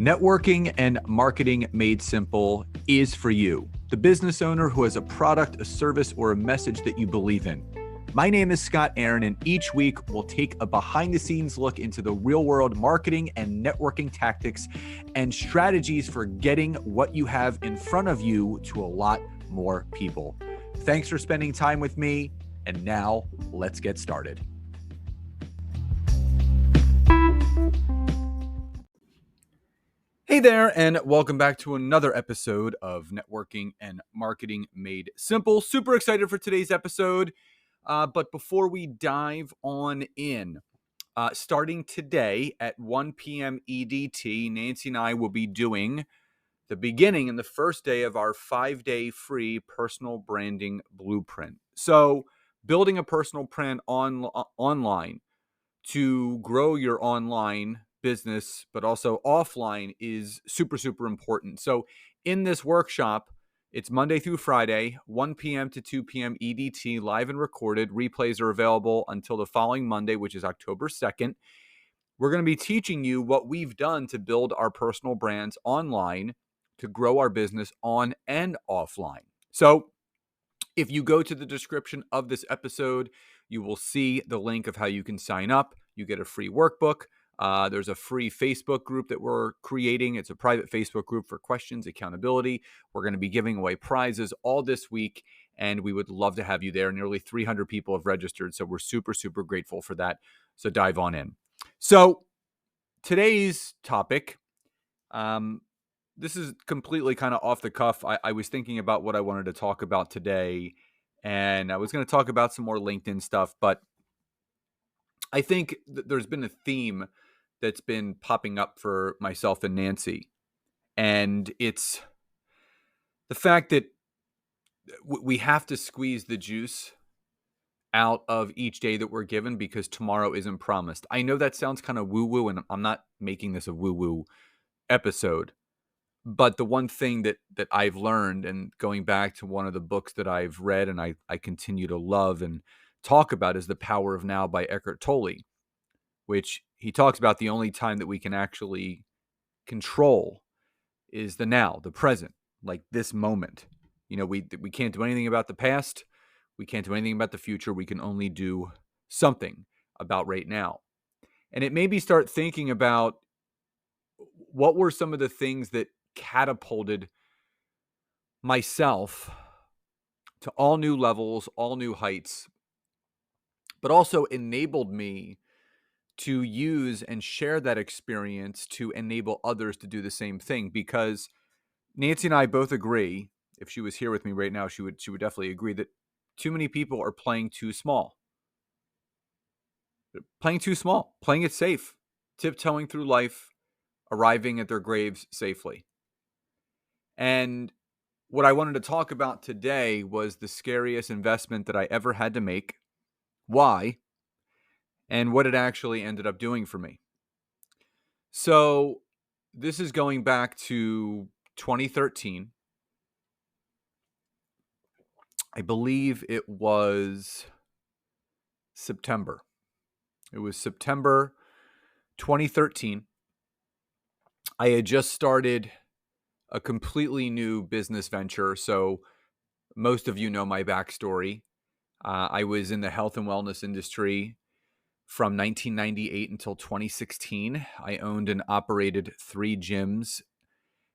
Networking and marketing made simple is for you, the business owner who has a product, a service, or a message that you believe in. My name is Scott Aaron, and each week we'll take a behind-the-scenes look into the real-world marketing and networking tactics and strategies for getting what you have in front of you to a lot more people. Thanks for spending time with me, and now let's get started. Hey there, and welcome back to another episode of Networking and Marketing Made Simple. Super excited for today's episode. But before we dive on in, starting today at 1 p.m. EDT, Nancy and I will be doing the beginning and the first day of our 5-day free personal branding blueprint. So building a personal brand online to grow your online business, but also offline, is super, super important. So in this workshop, it's Monday through Friday, 1 p.m. to 2 p.m. EDT, live and recorded. Replays are available until the following Monday, which is October 2nd. We're going to be teaching you what we've done to build our personal brands online, to grow our business on and offline. So if you go to the description of this episode, you will see the link of how you can sign up. You get a free workbook. There's a free Facebook group that we're creating. It's a private Facebook group for questions, accountability. We're going to be giving away prizes all this week, and we would love to have you there. Nearly 300 people have registered, so we're super, super grateful for that. So dive on in. So today's topic, this is completely kind of off the cuff. I was thinking about what I wanted to talk about today, and I was going to talk about some more LinkedIn stuff, but I think there's been a theme that's been popping up for myself and Nancy, and it's the fact that we have to squeeze the juice out of each day that we're given because tomorrow isn't promised. I know that sounds kind of woo-woo, and I'm not making this a woo-woo episode. But the one thing that I've learned, and going back to one of the books that I've read and I continue to love and talk about, is The Power of Now by Eckhart Tolle, which he talks about the only time that we can actually control is the now, the present, like this moment. You know, we can't do anything about the past. We can't do anything about the future. We can only do something about right now. And it made me start thinking about what were some of the things that catapulted myself to all new levels, all new heights, but also enabled me to use and share that experience to enable others to do the same thing. Because Nancy and I both agree, if she was here with me right now, she would definitely agree that too many people are playing too small. They're playing too small, playing it safe, tiptoeing through life, arriving at their graves safely. And what I wanted to talk about today was the scariest investment that I ever had to make, why, and what it actually ended up doing for me. So this is going back to 2013. I believe it was September. It was September 2013. I had just started a completely new business venture. So most of you know my backstory. I was in the health and wellness industry from 1998 until 2016. I owned and operated 3 gyms.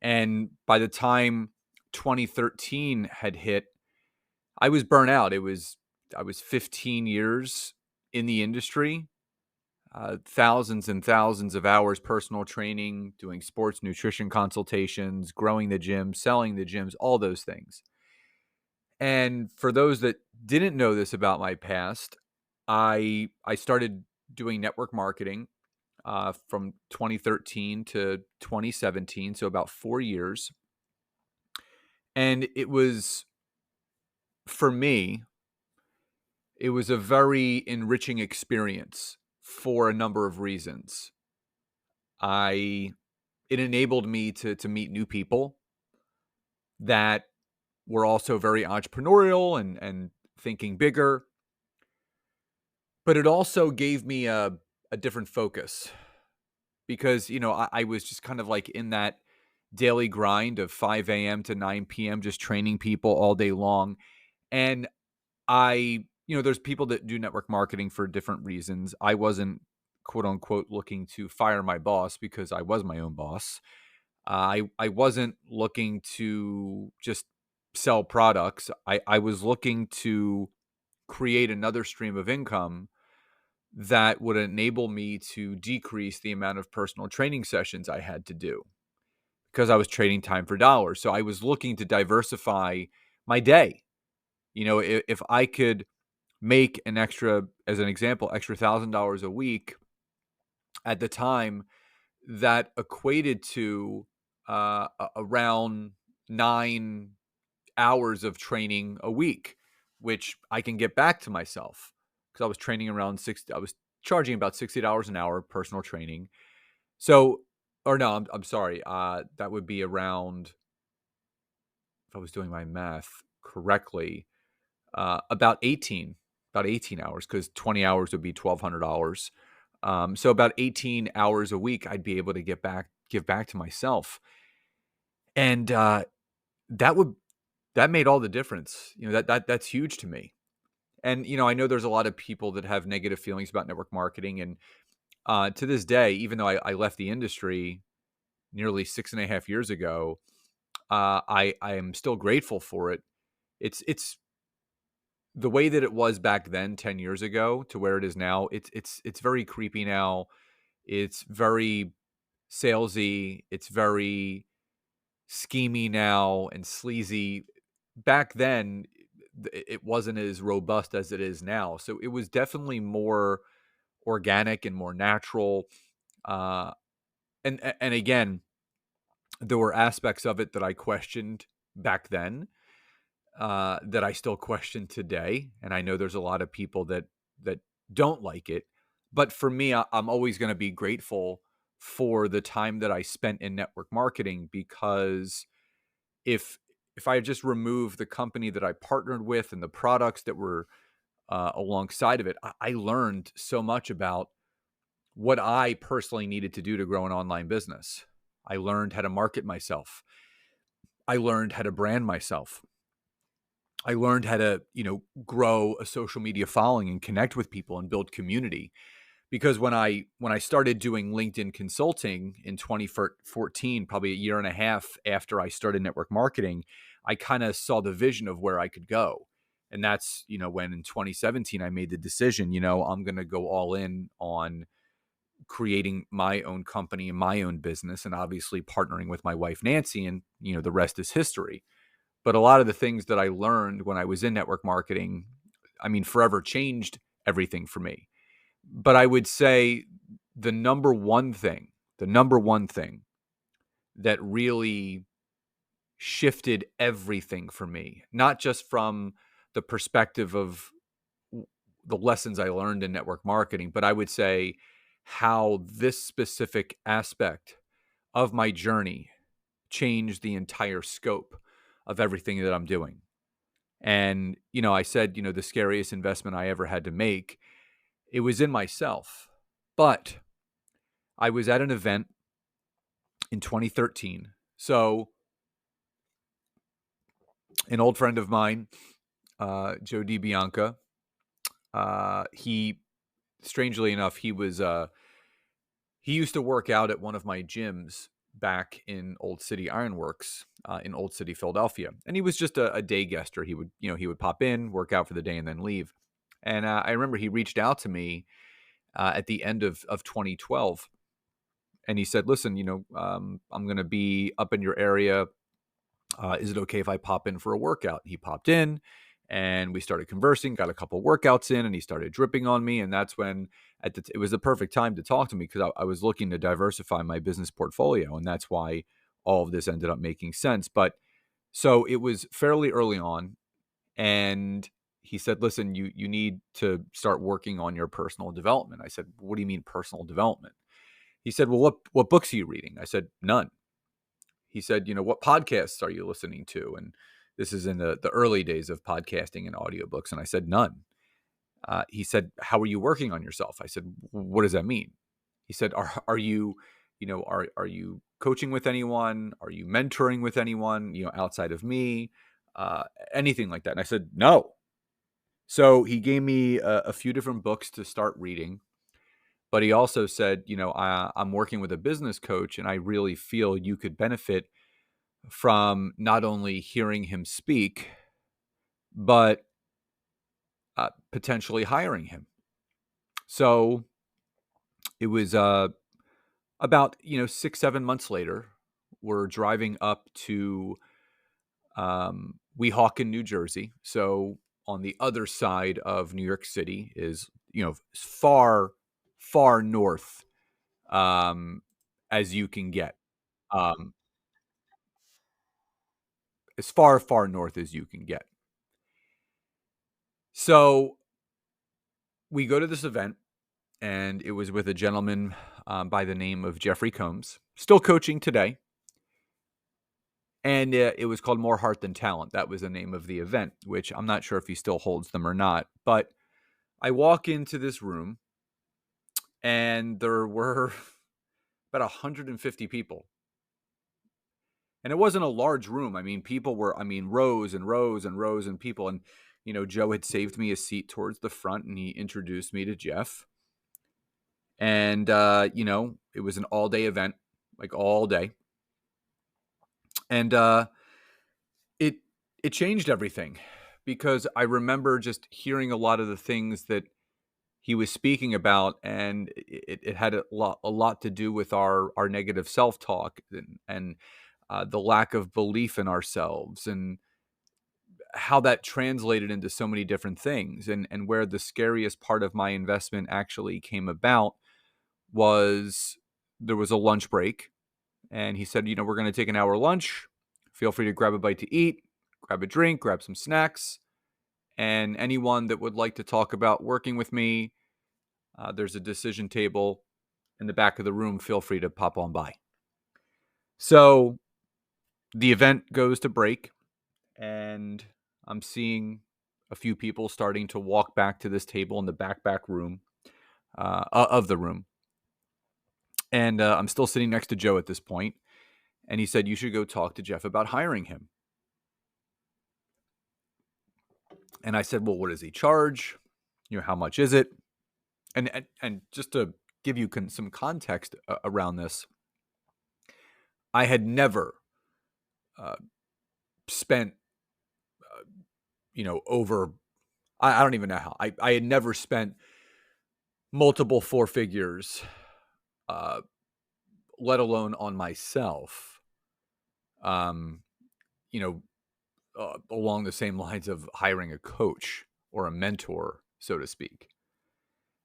And by the time 2013 had hit, I was burnt out. I was 15 years in the industry, thousands and thousands of hours personal training, doing sports nutrition consultations, growing the gym, selling the gyms, all those things. And for those that didn't know this about my past, I started doing network marketing from 2013 to 2017, so about 4 years. And it was, for me, it was a very enriching experience for a number of reasons. It enabled me to meet new people that were also very entrepreneurial and thinking bigger. But it also gave me a different focus. because, I was just kind of like in that daily grind of 5 a.m. to 9 p.m., just training people all day long. And there's people that do network marketing for different reasons. I wasn't, quote unquote, looking to fire my boss because I was my own boss. I wasn't looking to just sell products. I was looking to create another stream of income that would enable me to decrease the amount of personal training sessions I had to do because I was trading time for dollars. So I was looking to diversify my day. If I could make an extra, as an example, extra $1,000 a week at the time, that equated to around 9 hours of training a week, which I can get back to myself because I was training around 60. I was charging about $60 an hour personal training. So, or no, I'm sorry. That would be around, if I was doing my math correctly, about 18 hours, because 20 hours would be $1,200. So about 18 hours a week, I'd be able to give back to myself. And that would that made all the difference. That's huge to me. And I know there's a lot of people that have negative feelings about network marketing. And to this day, even though I left the industry nearly 6.5 years ago, I am still grateful for it. It's the way that it was back then 10 years ago to where it is now. It's very creepy now. It's very salesy. It's very schemy now and sleazy. Back then, it wasn't as robust as it is now. So it was definitely more organic and more natural. Uh, and again, there were aspects of it that I questioned back then, that I still question today. And I know there's a lot of people that don't like it. But for me, I'm always going to be grateful for the time that I spent in network marketing, because if I just remove the company that I partnered with and the products that were alongside of it, I learned so much about what I personally needed to do to grow an online business. I learned how to market myself. I learned how to brand myself. I learned how to, grow a social media following and connect with people and build community. Because when I started doing LinkedIn consulting in 2014, probably a year and a half after I started network marketing, I kind of saw the vision of where I could go. And that's, when in 2017 I made the decision, I'm going to go all in on creating my own company and my own business, and obviously partnering with my wife Nancy, and the rest is history. But a lot of the things that I learned when I was in network marketing, I mean, forever changed everything for me. But I would say the number one thing that really shifted everything for me, not just from the perspective of the lessons I learned in network marketing, but I would say how this specific aspect of my journey changed the entire scope of everything that I'm doing. And, I said, the scariest investment I ever had to make, it was in myself. But I was at an event in 2013. So an old friend of mine, Joe DiBianca, he, strangely enough, he used to work out at one of my gyms back in Old City Ironworks, in Old City, Philadelphia. And he was just a day guester. He would pop in, work out for the day, and then leave. And I remember he reached out to me at the end of 2012. And he said, listen, I'm going to be up in your area. Is it okay if I pop in for a workout? He popped in and we started conversing, got a couple workouts in, and he started dripping on me. And that's when it was the perfect time to talk to me, because I was looking to diversify my business portfolio. And that's why all of this ended up making sense. But so it was fairly early on. And he said, listen, you need to start working on your personal development. I said, what do you mean personal development? He said, well, what books are you reading? I said, none. He said, what podcasts are you listening to? And this is in the early days of podcasting and audiobooks. And I said, none. He said, how are you working on yourself? I said, what does that mean? He said, are you are you coaching with anyone? Are you mentoring with anyone, outside of me? Uh, Anything like that. And I said, no. So he gave me a few different books to start reading, but he also said, I'm working with a business coach and I really feel you could benefit from not only hearing him speak, but potentially hiring him. So it was about 6-7 months later. We're driving up to Weehawken, New Jersey. So on the other side of New York City is far north as you can get, um, as far north as you can get. So we go to this event, and it was with a gentleman by the name of Jeffrey Combs, still coaching today. And it was called More Heart Than Talent. That was the name of the event, which I'm not sure if he still holds them or not. But I walk into this room, and there were about 150 people. And it wasn't a large room. I mean, people were, rows and rows and rows and people. And, Joe had saved me a seat towards the front, and he introduced me to Jeff. And, it was an all-day event, like all day. And it changed everything, because I remember just hearing a lot of the things that he was speaking about, and it had a lot to do with our negative self-talk, and the lack of belief in ourselves, and how that translated into so many different things. And where the scariest part of my investment actually came about was there was a lunch break, and he said, we're going to take an hour lunch. Feel free to grab a bite to eat, grab a drink, grab some snacks. And anyone that would like to talk about working with me, there's a decision table in the back of the room. Feel free to pop on by. So the event goes to break, and I'm seeing a few people starting to walk back to this table in the back room of the room. And I'm still sitting next to Joe at this point. And he said, you should go talk to Jeff about hiring him. And I said, well, what does he charge? How much is it? And just to give you some context around this, I had never spent, over, I don't even know how. I had never spent multiple four figures, let alone on myself, along the same lines of hiring a coach or a mentor, so to speak.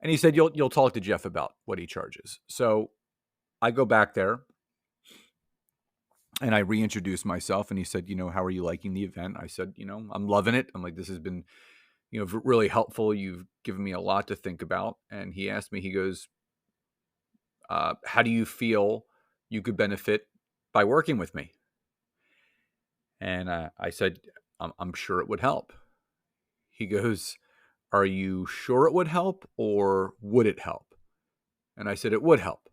And he said, you'll talk to Jeff about what he charges. So I go back there and I reintroduce myself, and he said, how are you liking the event? I said, I'm loving it. I'm like, this has been, really helpful. You've given me a lot to think about. And he asked me, he goes, how do you feel you could benefit by working with me? And I said, I'm sure it would help. He goes, are you sure it would help, or would it help? And I said, it would help.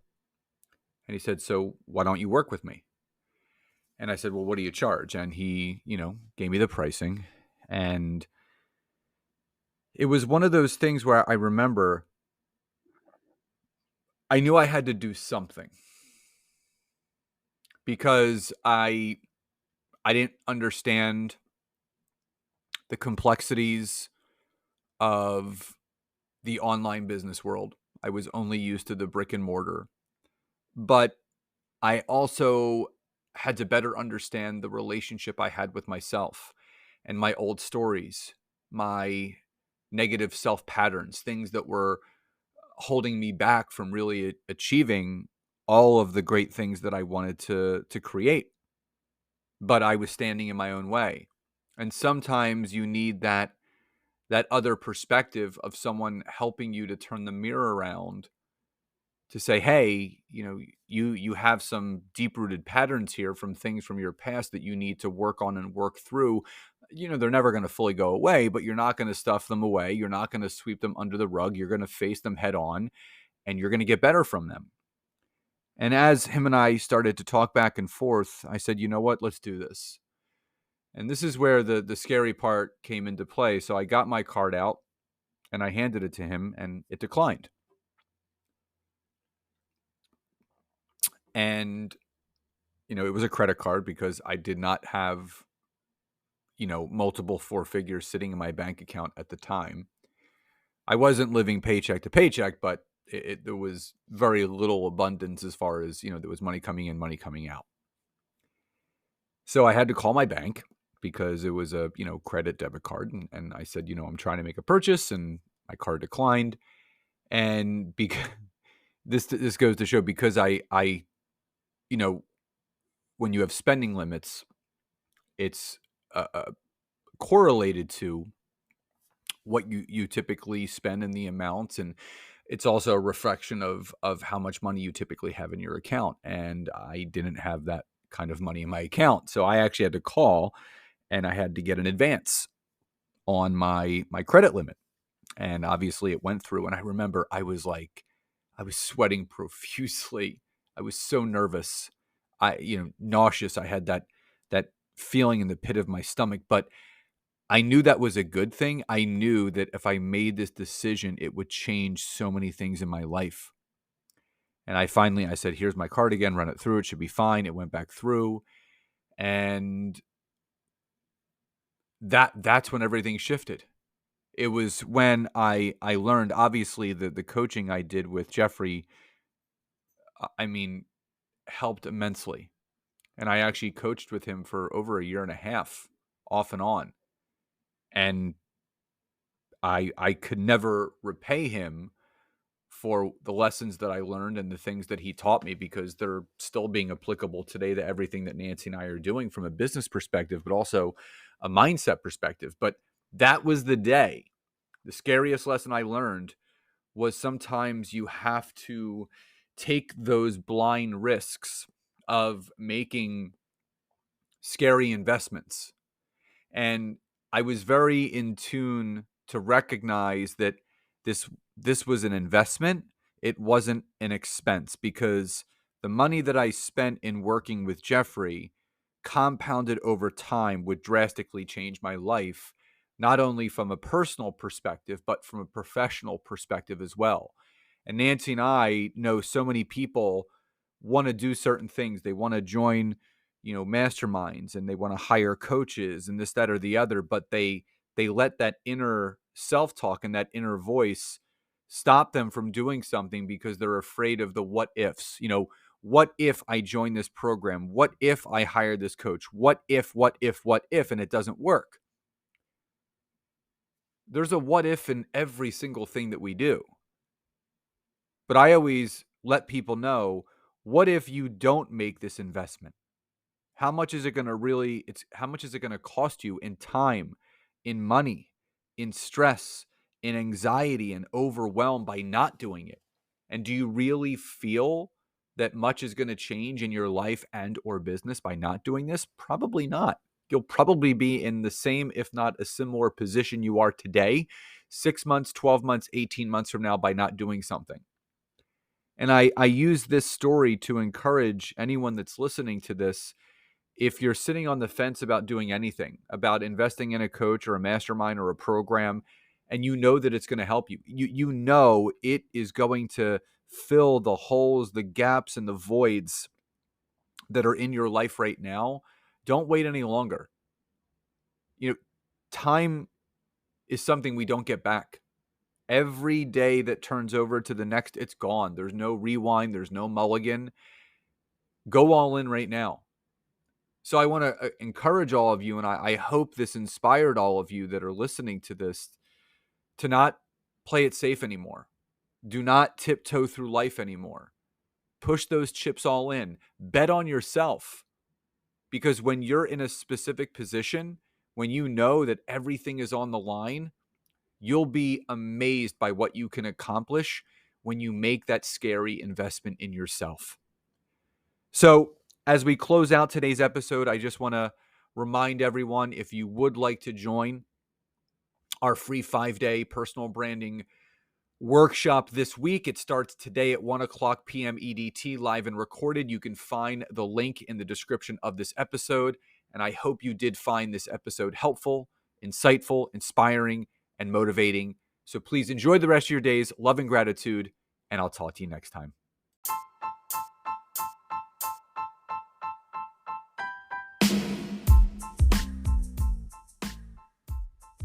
And he said, so why don't you work with me? And I said, well, what do you charge? And he, gave me the pricing. And it was one of those things where I remember I knew I had to do something, because I didn't understand the complexities of the online business world. I was only used to the brick and mortar. But I also had to better understand the relationship I had with myself and my old stories, my negative self patterns, things that were holding me back from really achieving all of the great things that I wanted to create. But I was standing in my own way. And sometimes you need that other perspective of someone helping you to turn the mirror around, to say, hey, you have some deep-rooted patterns here from things from your past that you need to work on and work through. They're never going to fully go away, but you're not going to stuff them away. You're not going to sweep them under the rug. You're going to face them head on, and you're going to get better from them. And as him and I started to talk back and forth, I said, you know what, let's do this. And this is where the scary part came into play. So I got my card out and I handed it to him and it declined. And, it was a credit card because I did not have, multiple four figures sitting in my bank account at the time. I wasn't living paycheck to paycheck, but there was very little abundance as far as, there was money coming in, money coming out. So I had to call my bank because it was a, credit debit card. And I said, I'm trying to make a purchase and my card declined. And because this goes to show, because I, when you have spending limits, it's correlated to what you typically spend and the amounts, and it's also a reflection of how much money you typically have in your account. And I didn't have that kind of money in my account, so I actually had to call and I had to get an advance on my credit limit. And obviously it went through, and I remember I was sweating profusely. I was so nervous. Nauseous. I had that feeling in the pit of my stomach, but I knew that was a good thing. I knew that if I made this decision, it would change so many things in my life. And I said, here's my card again, run it through. It should be fine. It went back through. And that's when everything shifted. It was when I learned, obviously, the coaching I did with Jeffrey, helped immensely. And I actually coached with him for over a year and a half, off and on. And I could never repay him for the lessons that I learned and the things that he taught me, because they're still being applicable today to everything that Nancy and I are doing from a business perspective, but also a mindset perspective. But that was the day. The scariest lesson I learned was sometimes you have to take those blind risks of making scary investments. And I was very in tune to recognize that this was an investment. It wasn't an expense, because the money that I spent in working with Jeffrey compounded over time would drastically change my life, not only from a personal perspective, but from a professional perspective as well. And Nancy and I know so many people want to do certain things. They want to join, masterminds, and they want to hire coaches and this, that, or the other, but they let that inner self-talk and that inner voice stop them from doing something because they're afraid of the what ifs. What if I join this program? What if I hire this coach? What if, and it doesn't work? There's a what if in every single thing that we do. But I always let people know, what if you don't make this investment? How much is it going to how much is it going to cost you in time, in money, in stress, in anxiety and overwhelm by not doing it? And do you really feel that much is going to change in your life and or business by not doing this? Probably not. You'll probably be in the same, if not a similar position you are today, 6 months, 12 months, 18 months from now, by not doing something. And I use this story to encourage anyone that's listening to this. If you're sitting on the fence about doing anything, about investing in a coach or a mastermind or a program, and you know that it's going to help you, you know it is going to fill the holes, the gaps, and the voids that are in your life right now, don't wait any longer. Time is something we don't get back. Every day that turns over to the next, it's gone. There's no rewind. There's no mulligan. Go all in right now. So I want to encourage all of you, and I hope this inspired all of you that are listening to this, to not play it safe anymore. Do not tiptoe through life anymore. Push those chips all in. Bet on yourself. Because when you're in a specific position, when you know that everything is on the line, you'll be amazed by what you can accomplish when you make that scary investment in yourself. So, as we close out today's episode, I just want to remind everyone, if you would like to join our free 5-day personal branding workshop this week. It starts today at 1 o'clock p.m. EDT, live and recorded. You can find the link in the description of this episode. And I hope you did find this episode helpful, insightful, inspiring, and motivating. So please enjoy the rest of your days. Love and gratitude. And I'll talk to you next time.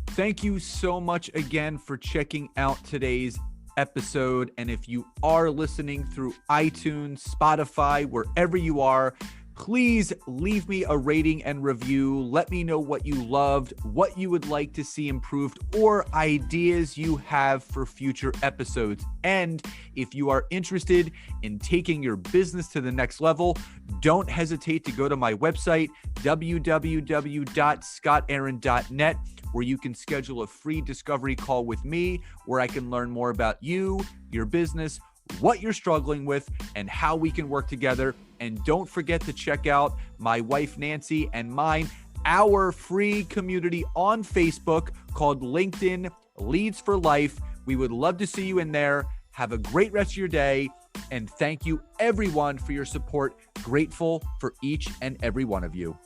Thank you so much again for checking out today's episode. And if you are listening through iTunes, Spotify, wherever you are, please leave me a rating and review. Let me know what you loved, what you would like to see improved, or ideas you have for future episodes. And if you are interested in taking your business to the next level, don't hesitate to go to my website, www.scottaaron.net, where you can schedule a free discovery call with me, where I can learn more about you, your business, what you're struggling with, and how we can work together. And don't forget to check out my wife, Nancy, and mine, our free community on Facebook called LinkedIn Leads for Life. We would love to see you in there. Have a great rest of your day. And thank you, everyone, for your support. Grateful for each and every one of you.